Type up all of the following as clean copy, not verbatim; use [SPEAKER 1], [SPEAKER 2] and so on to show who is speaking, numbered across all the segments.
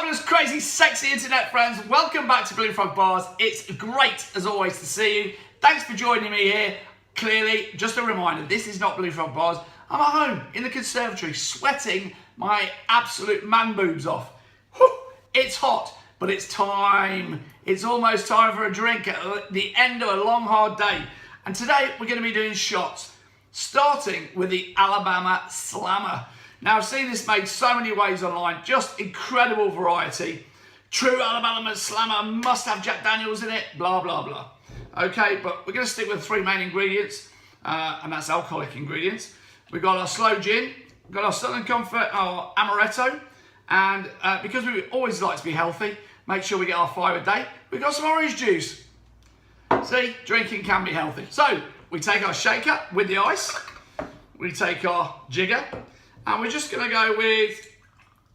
[SPEAKER 1] Fabulous, crazy, sexy internet friends, welcome back to Blue Frog Bars. It's great, as always, to see you. Thanks for joining me here. Clearly, just a reminder, this is not Blue Frog Bars. I'm at home in the conservatory, sweating my absolute man boobs off. Whew, it's hot, but it's time. It's almost time for a drink at the end of a long, hard day. And today, we're going to be doing shots, starting with the Alabama Slammer. Now, I've seen this made so many ways online, just incredible variety. True Alabama Slammer must have Jack Daniels in it, blah, blah, blah. Okay, but we're going to stick with the three main ingredients, and that's alcoholic ingredients. We've got our Sloe Gin, we've got our Southern Comfort, our Amaretto, and because we always like to be healthy, make sure we get our 5 a day, we've got some orange juice. See, drinking can be healthy. So, we take our shaker with the ice, we take our jigger, and we're just going to go with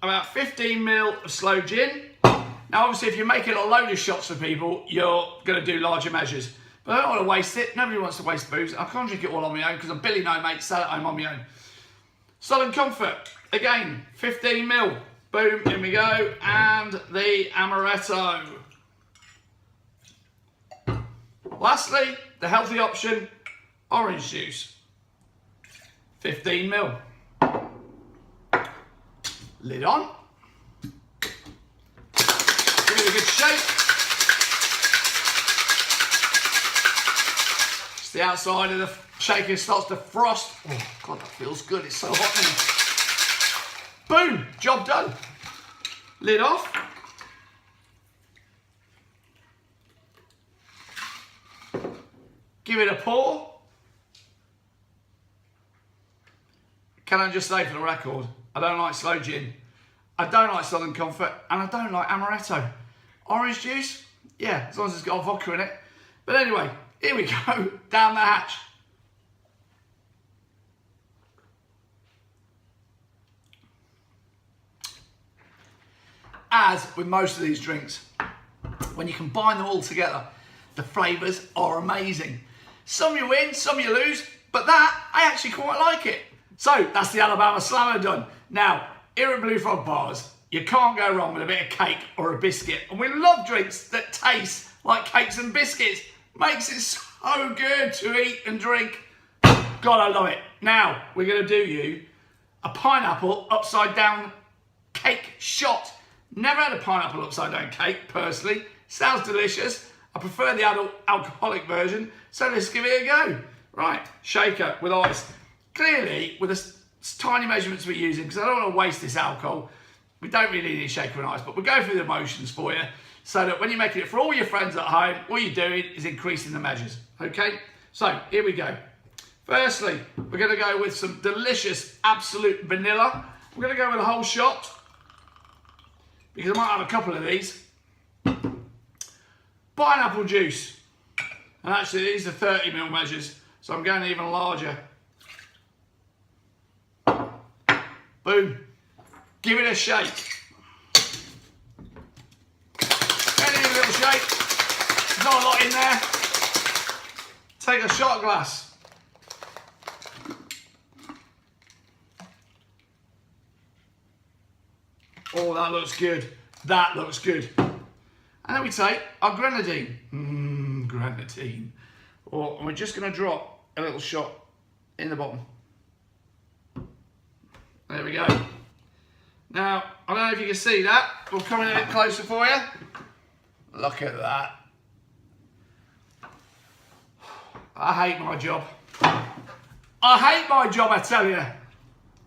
[SPEAKER 1] about 15 ml of Sloe Gin. Now, obviously, if you're making a load of shots for people, you're going to do larger measures. But I don't want to waste it. Nobody wants to waste booze. I can't drink it all on my own because I'm Billy No Mate, sat at home on my own. Southern Comfort, again, 15 ml. Boom, in we go. And the Amaretto. Lastly, the healthy option, orange juice. 15 ml. Lid on. Give it a good shake. Just the outside of the shaker starts to frost. Oh God, that feels good. It's so hot now. Boom, job done. Lid off. Give it a pour. Can I just say for the record, I don't like Sloe Gin, I don't like Southern Comfort, and I don't like Amaretto. Orange juice, yeah, as long as it's got vodka in it. But anyway, here we go, down the hatch. As with most of these drinks, when you combine them all together, the flavours are amazing. Some you win, some you lose, but that, I actually quite like it. So, that's the Alabama Slammer done. Now, here at Blue Frog Bars, you can't go wrong with a bit of cake or a biscuit. And we love drinks that taste like cakes and biscuits. Makes it so good to eat and drink. God, I love it. Now, we're going to do you a pineapple upside down cake shot. Never had a pineapple upside down cake, personally. Sounds delicious. I prefer the adult alcoholic version, so let's give it a go. Right, shaker with ice. Clearly, with the tiny measurements we're using, because I don't want to waste this alcohol, we don't really need shaker and ice, but we'll go through the motions for you, so that when you're making it for all your friends at home, all you're doing is increasing the measures, okay? So, here we go. Firstly, we're going to go with some delicious absolute vanilla. We're going to go with a whole shot, because I might have a couple of these. Pineapple juice. And actually, these are 30 ml measures, so I'm going even larger. Boom. Give it a shake. Give it a little shake. There's not a lot in there. Take a shot glass. Oh, that looks good. That looks good. And then we take our Grenadine. Grenadine. Oh, and we're just going to drop a little shot in the bottom. There we go. Now, I don't know if you can see that. We'll come in a bit closer for you. Look at that. I hate my job. I hate my job, I tell you.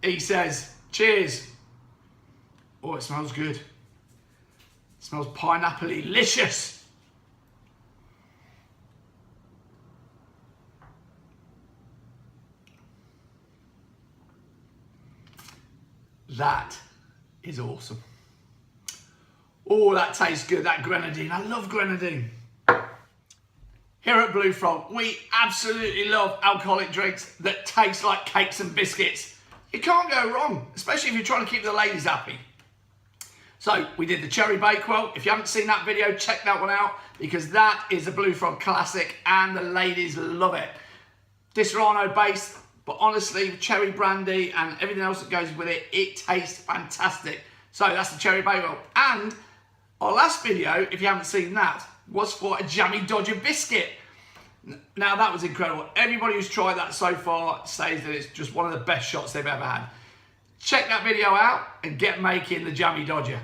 [SPEAKER 1] He says, cheers. Oh, it smells good. It smells pineapple-y, delicious. That is awesome. Oh, that tastes good, that Grenadine. I love Grenadine. Here at Blue Frog, we absolutely love alcoholic drinks that taste like cakes and biscuits. You can't go wrong, especially if you're trying to keep the ladies happy. So, we did the Cherry Bakewell. If you haven't seen that video, check that one out, because that is a Blue Frog classic and the ladies love it. Disaronno based, but honestly, cherry brandy and everything else that goes with it, it tastes fantastic. So that's the cherry bagel. And our last video, if you haven't seen that, was for a jammy Dodger biscuit. Now that was incredible. Everybody who's tried that so far says that it's just one of the best shots they've ever had. Check that video out and get making the jammy Dodger.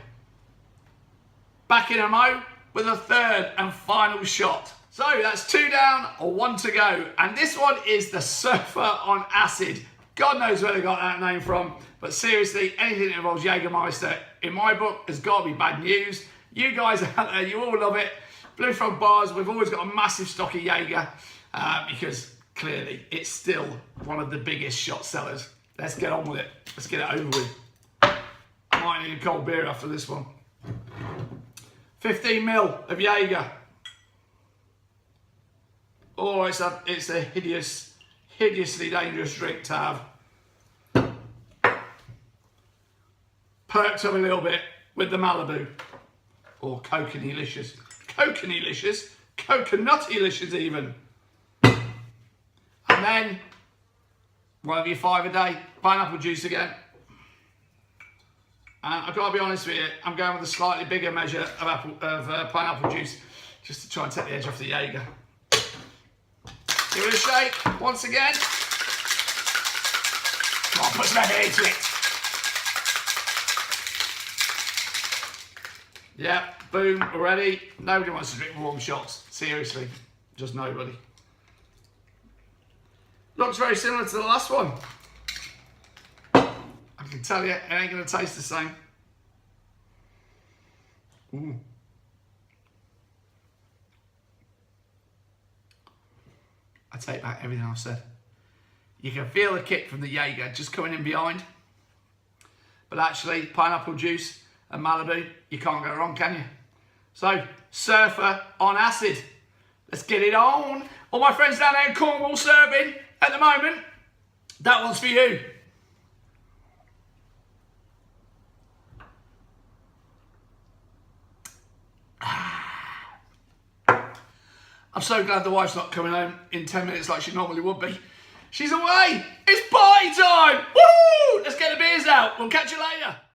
[SPEAKER 1] Back in a mo with a third and final shot. So that's 2 down or 1 to go. And this one is the Surfer on Acid. God knows where they got that name from. But seriously, anything that involves Jagermeister, in my book, has got to be bad news. You guys out there, you all love it. Blue Frog Bars, we've always got a massive stock of Jaeger because clearly it's still one of the biggest shot sellers. Let's get on with it. Let's get it over with. I might need a cold beer after this one. 15 ml of Jaeger. Oh, it's a hideously dangerous drink to have. Perked up a little bit with the Malibu. Or Coconut-licious. Coconut-licious? Coconut-licious even. And then, one of your 5 a day, pineapple juice again. And I've got to be honest with you, I'm going with a slightly bigger measure of pineapple juice just to try and take the edge off the Jaeger. Give it a shake once again. Come on, put some effort into it. Yeah, boom, already. Nobody wants to drink warm shots. Seriously, just nobody. Looks very similar to the last one. I can tell you, it ain't going to taste the same. Ooh. I take back everything I've said. You can feel the kick from the Jaeger just coming in behind. But actually, pineapple juice and Malibu, you can't go wrong, can you? So, Surfer on Acid. Let's get it on. All my friends down there in Cornwall serving at the moment, that one's for you. I'm so glad the wife's not coming home in 10 minutes like she normally would be. She's away. It's party time. Woo! Let's get the beers out. We'll catch you later.